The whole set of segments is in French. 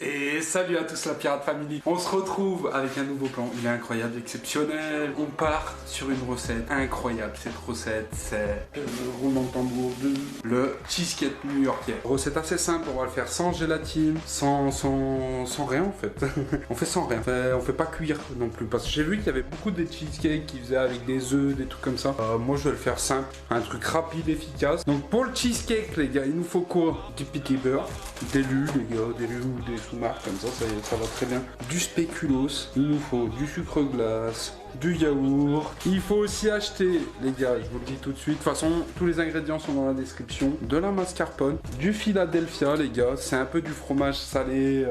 Et salut à tous la Pirate Family. On se retrouve avec un nouveau plan. Il est incroyable, exceptionnel. On part sur une recette incroyable. Cette recette, c'est roulement de tambour de le cheesecake new-yorkais. Recette assez simple. On va le faire sans gélatine, sans rien en fait. On fait sans rien. On fait pas cuire non plus. Parce que j'ai vu qu'il y avait beaucoup de cheesecakes qui faisaient avec des œufs, des trucs comme ça. Moi, je vais le faire simple. Un truc rapide, efficace. Donc pour le cheesecake, les gars, il nous faut quoi? Du petit beurre, des lus, les gars, des lus ou des sous-marques comme ça va très bien. Du spéculoos, il nous faut du sucre glace, du yaourt. Il faut aussi acheter, les gars, je vous le dis tout de suite, de toute façon, tous les ingrédients sont dans la description. De la mascarpone, du Philadelphia, les gars, c'est un peu du fromage salé.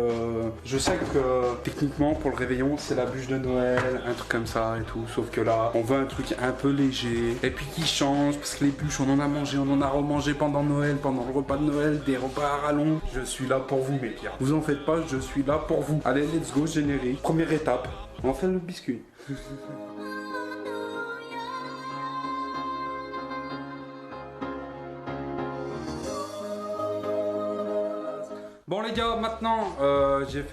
Je sais que techniquement, pour le réveillon, c'est la bûche de Noël, un truc comme ça et tout. Sauf que là, on veut un truc un peu léger et puis qui change, parce que les bûches, on en a mangé, on en a remangé pendant Noël, pendant le repas de Noël, des repas à rallonge. Je suis là pour vous, mes pierres. Vous en faites pas, je suis là pour vous. Allez, let's go, générique. Première étape, on fait le biscuit. Bon les gars, maintenant j'ai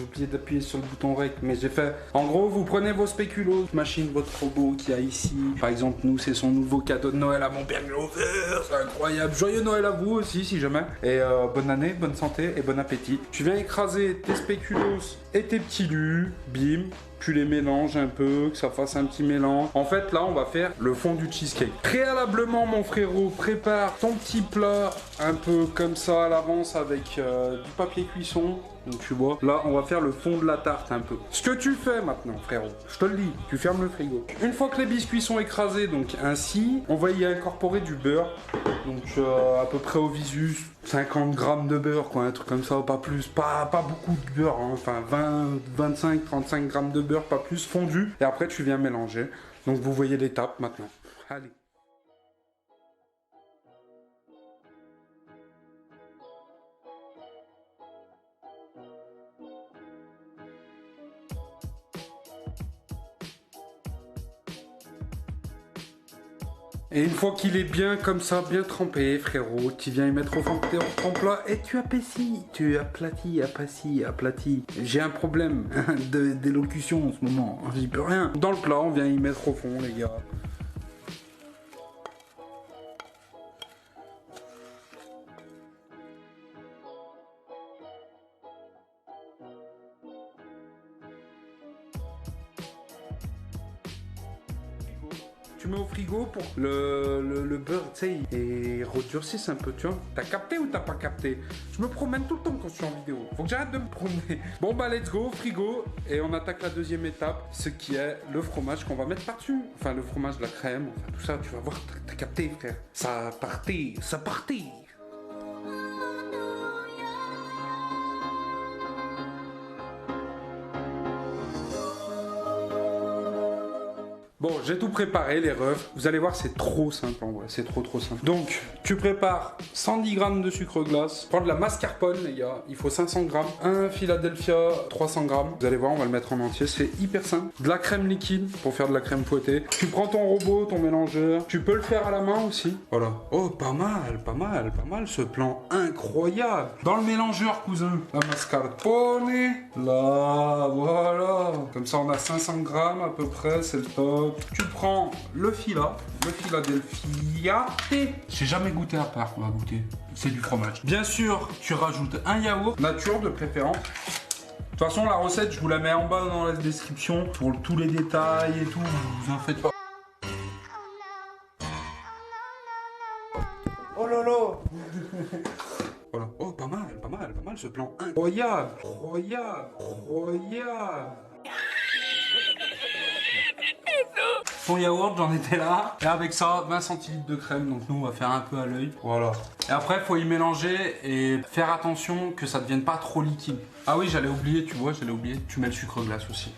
oublié d'appuyer sur le bouton rec, mais j'ai fait. En gros, vous prenez vos spéculoos, machine, votre robot qui a ici. Par exemple, nous, c'est son nouveau cadeau de Noël à mon père Glover, c'est incroyable. Joyeux Noël à vous aussi, si jamais. Et bonne année, bonne santé et bon appétit. Tu viens écraser tes spéculoos et tes petits lus, bim. Tu les mélanges un peu, que ça fasse un petit mélange. En fait, là, on va faire le fond du cheesecake. Préalablement, mon frérot, prépare ton petit plat un peu comme ça à l'avance avec du papier cuisson. Donc tu vois, là on va faire le fond de la tarte un peu. Ce que tu fais maintenant, frérot, je te le dis, tu fermes le frigo. Une fois que les biscuits sont écrasés, donc ainsi, on va y incorporer du beurre. Donc à peu près au visu, 50 grammes de beurre, quoi, un truc comme ça, pas plus, pas beaucoup de beurre, hein. Enfin 20, 25, 35 grammes de beurre, pas plus, fondu. Et après tu viens mélanger. Donc vous voyez l'étape maintenant. Allez. Et une fois qu'il est bien comme ça, bien trempé, frérot, tu viens y mettre au fond de ton plat et tu apaisis, tu aplatis, aplatis. J'ai un problème d'élocution en ce moment, j'y peux rien. Dans le plat, on vient y mettre au fond, les gars. Tu mets au frigo pour que le beurre, tu sais, et redurcisse un peu, tu vois. T'as capté ou t'as pas capté? Je me promène tout le temps quand je suis en vidéo. Faut que j'arrête de me promener. Bon bah let's go, frigo. Et on attaque la deuxième étape, ce qui est le fromage qu'on va mettre par-dessus. Enfin le fromage, la crème, enfin tout ça, tu vas voir, t'as capté frère. Ça partait, ça partait. Bon, j'ai tout préparé, les refs. Vous allez voir, c'est trop simple en vrai. C'est trop simple. Donc, tu prépares 110 grammes de sucre glace. Prends de la mascarpone, les gars. Il faut 500 grammes. Un Philadelphia, 300 grammes. Vous allez voir, on va le mettre en entier. C'est hyper simple. De la crème liquide pour faire de la crème fouettée. Tu prends ton robot, ton mélangeur. Tu peux le faire à la main aussi. Voilà. Oh, pas mal ce plan. Incroyable. Dans le mélangeur, cousin. La mascarpone. Là, voilà. Comme ça, on a 500 grammes à peu près. C'est le top. Tu prends le Philadelphia. J'ai jamais goûté à part, on va goûter. C'est du fromage. Bien sûr, tu rajoutes un yaourt, nature de préférence. De toute façon, la recette, je vous la mets en bas dans la description pour tous les détails et tout. Vous en faites pas. Oh lolo. Voilà. Oh, pas mal ce plan. Incroyable. Ton yaourt, j'en étais là. Et avec ça, 20 centilitres de crème. Donc nous, on va faire un peu à l'œil. Voilà. Et après, il faut y mélanger et faire attention que ça ne devienne pas trop liquide. Ah oui, j'allais oublier, tu vois, Tu mets le sucre glace aussi.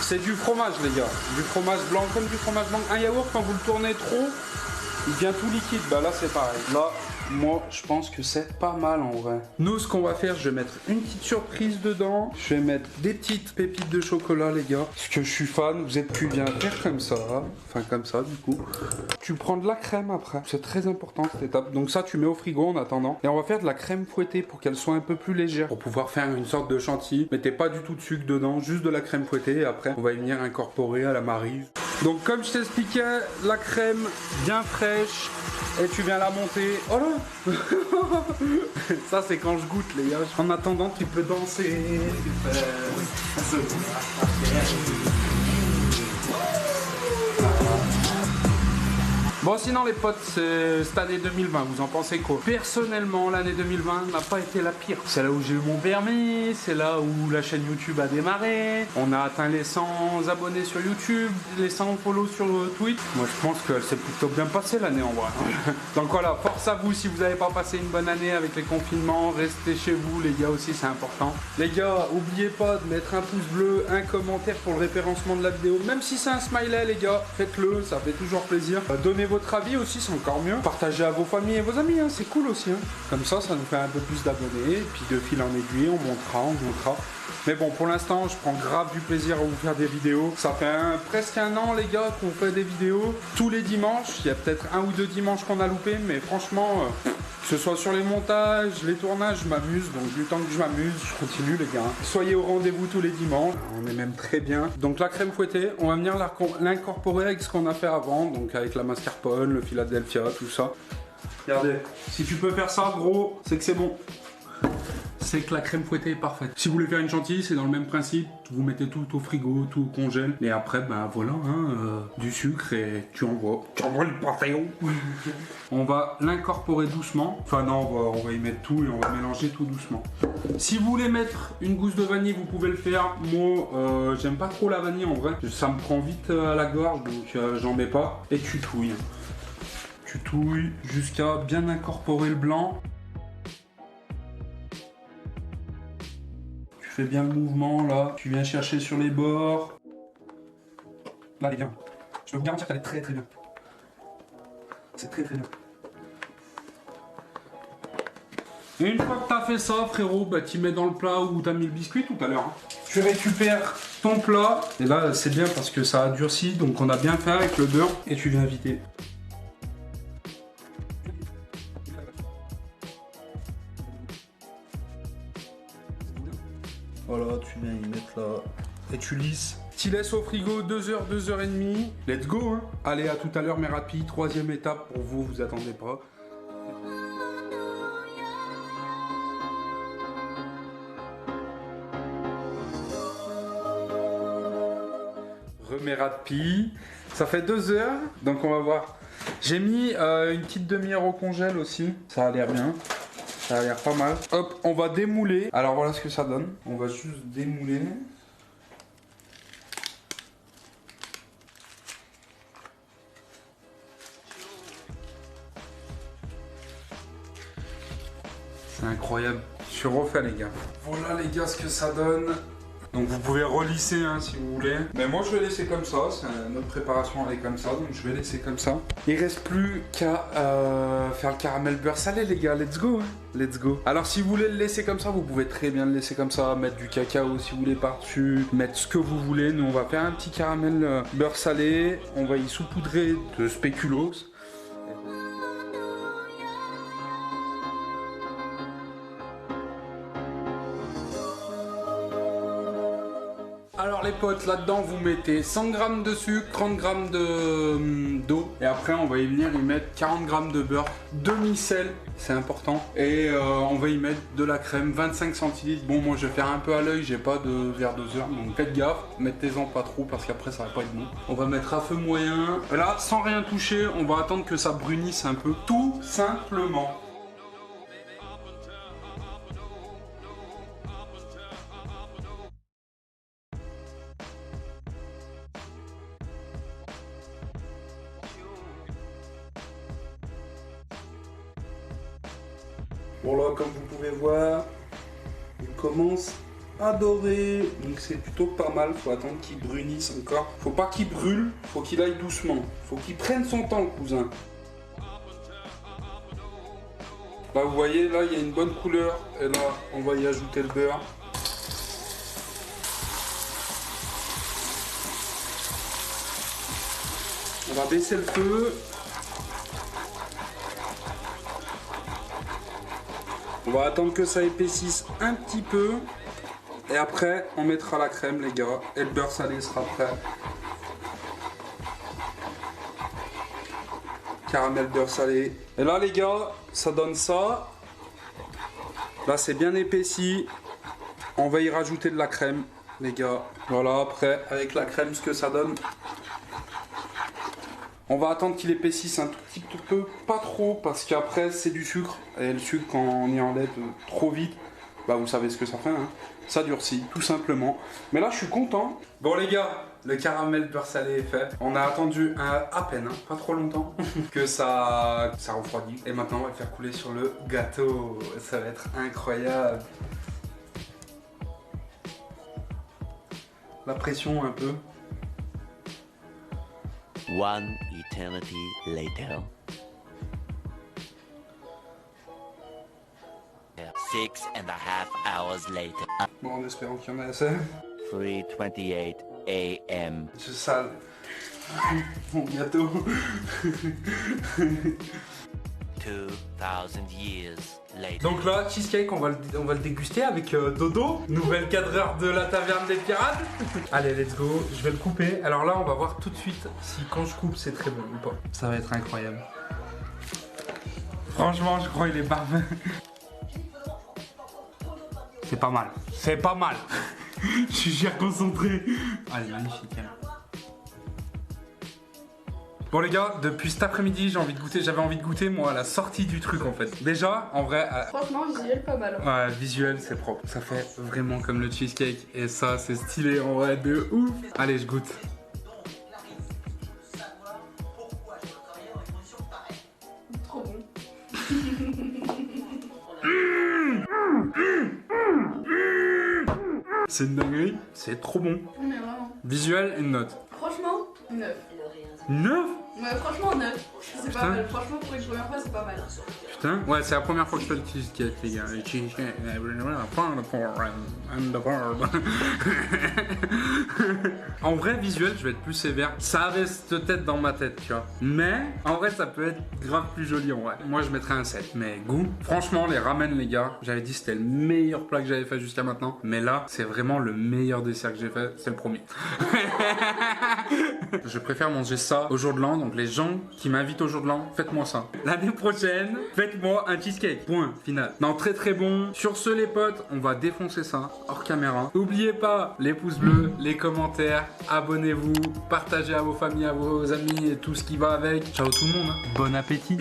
C'est du fromage les gars, du fromage blanc comme du fromage blanc. Un yaourt quand vous le tournez trop, il devient tout liquide. Bah là c'est pareil. Là, moi je pense que c'est pas mal en vrai. Nous ce qu'on va faire, je vais mettre une petite surprise dedans. Je vais mettre des petites pépites de chocolat les gars. Parce que je suis fan, vous êtes plus bien faire comme ça. Enfin comme ça du coup. Tu prends de la crème après. C'est très important cette étape. Donc ça tu mets au frigo en attendant. Et on va faire de la crème fouettée pour qu'elle soit un peu plus légère. Pour pouvoir faire une sorte de chantilly. Mettez pas du tout de sucre dedans, juste de la crème fouettée. Et après on va y venir incorporer à la maryse. Donc comme je t'expliquais, la crème bien fraîche. Et tu viens la monter. Oh là. Ça c'est quand je goûte les gars. En attendant tu peux danser. Bon sinon les potes, c'est cette année 2020, vous en pensez quoi? Personnellement, l'année 2020 n'a pas été la pire. C'est là où j'ai eu mon permis, c'est là où la chaîne YouTube a démarré. On a atteint les 100 abonnés sur YouTube, les 100 follow sur Twitch. Moi je pense qu'elle s'est plutôt bien passée l'année en vrai. Donc voilà, force à vous si vous n'avez pas passé une bonne année avec les confinements. Restez chez vous les gars aussi, c'est important. Les gars, oubliez pas de mettre un pouce bleu, un commentaire pour le référencement de la vidéo. Même si c'est un smiley les gars, faites-le, ça fait toujours plaisir. Donnez votre avis aussi, c'est encore mieux. Partagez à vos familles et vos amis, hein, c'est cool aussi. Hein. Comme ça nous fait un peu plus d'abonnés. Et puis de fil en aiguille, on montera. Mais bon, pour l'instant, je prends grave du plaisir à vous faire des vidéos. Ça fait presque un an, les gars, qu'on fait des vidéos tous les dimanches. Il y a peut-être un ou deux dimanches qu'on a loupé, mais franchement, que ce soit sur les montages, les tournages, je m'amuse. Donc du temps que je m'amuse, je continue, les gars. Soyez au rendez-vous tous les dimanches. On est même très bien. Donc la crème fouettée, on va venir l'incorporer avec ce qu'on a fait avant. Donc avec la mascarpone, le Philadelphia, tout ça. Regardez, si tu peux faire ça, gros, c'est que c'est bon. C'est que la crème fouettée est parfaite. Si vous voulez faire une chantilly, c'est dans le même principe. Vous mettez tout au frigo, tout au congèle. Et après, ben voilà, du sucre et tu envoies. Tu envoies le pâtéon. On va l'incorporer doucement. Enfin non, on va y mettre tout et on va mélanger tout doucement. Si vous voulez mettre une gousse de vanille, vous pouvez le faire. Moi, j'aime pas trop la vanille en vrai. Ça me prend vite à la gorge, donc j'en mets pas. Et tu touilles. Tu touilles jusqu'à bien incorporer le blanc. Fais bien le mouvement là, tu viens chercher sur les bords. Là elle est bien. Je peux vous garantir qu'elle est très très bien. C'est très très bien. Et une fois que tu as fait ça frérot, bah, tu mets dans le plat où tu as mis le biscuit tout à l'heure. Hein. Tu récupères ton plat. Et là c'est bien parce que ça a durci, donc on a bien fait avec le beurre. Et tu viens vider. Voilà, tu viens y mettre là et tu lisses. Tu laisses au frigo 2 heures, 2 heures et demie. Let's go hein. Allez, à tout à l'heure mes rapis. 3e étape pour vous, vous attendez pas. Remets rapis. Ça fait 2 heures, donc on va voir. J'ai mis une petite demi-heure au congèle aussi. Ça a l'air bien. Ça a l'air pas mal. Hop, on va démouler. Alors voilà ce que ça donne. On va juste démouler. C'est incroyable. Je suis refait les gars. Voilà les gars ce que ça donne. Donc vous pouvez relisser hein, si vous voulez. Mais moi je vais laisser comme ça, notre préparation elle est comme ça, donc je vais laisser comme ça. Il reste plus qu'à faire le caramel beurre salé les gars, let's go hein. Let's go. Alors si vous voulez le laisser comme ça, vous pouvez très bien le laisser comme ça, mettre du cacao si vous voulez par-dessus, mettre ce que vous voulez. Nous on va faire un petit caramel beurre salé, on va y saupoudrer de spéculoos. Alors les potes, là-dedans vous mettez 100 g de sucre, 30 g d'eau et après on va y venir y mettre 40 g de beurre, demi-sel, c'est important, et on va y mettre de la crème, 25 centilitres. Bon moi je vais faire un peu à l'œil, j'ai pas de verre doseur, donc faites gaffe, mettez-en pas trop parce qu'après ça va pas être bon. On va mettre à feu moyen, et là sans rien toucher, on va attendre que ça brunisse un peu, tout simplement. Bon là, comme vous pouvez voir, il commence adoré. Donc c'est plutôt pas mal. Faut attendre qu'il brunisse encore. Faut pas qu'il brûle. Faut qu'il aille doucement. Faut qu'il prenne son temps, le cousin. Là, vous voyez, là, il y a une bonne couleur. Et là, on va y ajouter le beurre. On va baisser le feu. On va attendre que ça épaississe un petit peu. Et après, on mettra la crème, les gars. Et le beurre salé sera prêt. Caramel, beurre salé. Et là, les gars, ça donne ça. Là, c'est bien épaissi. On va y rajouter de la crème, les gars. Voilà, après, avec la crème, ce que ça donne. On va attendre qu'il épaississe un tout petit peu, pas trop, parce qu'après, c'est du sucre. Et le sucre, quand on y enlève trop vite, bah, vous savez ce que ça fait, hein. Ça durcit, tout simplement. Mais là, je suis content. Bon, les gars, le caramel beurre salé est fait. On a attendu à peine, hein, pas trop longtemps, que ça refroidit. Et maintenant, on va le faire couler sur le gâteau. Ça va être incroyable. La pression un peu. One eternity later. 6.5 hours later. Bon, en espérant qu'il y en ait assez. 3:28 a.m. Je sale mon gâteau. 2000 years later. Donc là, cheesecake, on va le déguster avec Dodo, nouvelle cadreur de la taverne des pirates. Allez, let's go, je vais le couper. Alors là, on va voir tout de suite si quand je coupe, c'est très bon ou pas. Ça va être incroyable. Franchement, je crois qu'il est parfait. C'est pas mal. C'est pas mal. Je suis super concentré. Allez, magnifique. Bon les gars, depuis cet après-midi, j'avais envie de goûter moi à la sortie du truc en fait. Déjà, en vrai... Franchement, visuel pas mal. Ouais, visuel c'est propre. Ça fait vraiment comme le cheesecake. Et ça, c'est stylé en vrai de ouf. Allez, je goûte. Trop bon. C'est une dinguerie. C'est trop bon. Mais vraiment. Visuel, une note. Franchement, 9. 9? Ouais, franchement, 9. C'est Putain. pas mal. Franchement, pour une première fois, c'est pas mal. Putain, ouais, c'est la première fois que je fais le cheesecake, les gars. Le cheesecake, en vrai, visuel, je vais être plus sévère. Ça reste tête dans ma tête, tu vois. Mais, en vrai, ça peut être grave plus joli, en vrai. Moi, je mettrais un 7. Mais goût, franchement, les ramen, les gars, j'avais dit c'était le meilleur plat que j'avais fait jusqu'à maintenant. Mais là, c'est vraiment le meilleur dessert que j'ai fait. C'est le premier. Je préfère manger ça au jour de l'an. Donc, les gens qui m'invitent au jour de l'an, faites-moi ça. L'année prochaine, faites-moi un cheesecake. Point final. Non, très très bon. Sur ce, les potes, on va défoncer ça hors caméra. N'oubliez pas les pouces bleus, les commentaires, abonnez-vous, partagez à vos familles, à vos amis et tout ce qui va avec. Ciao tout le monde. Hein. Bon appétit.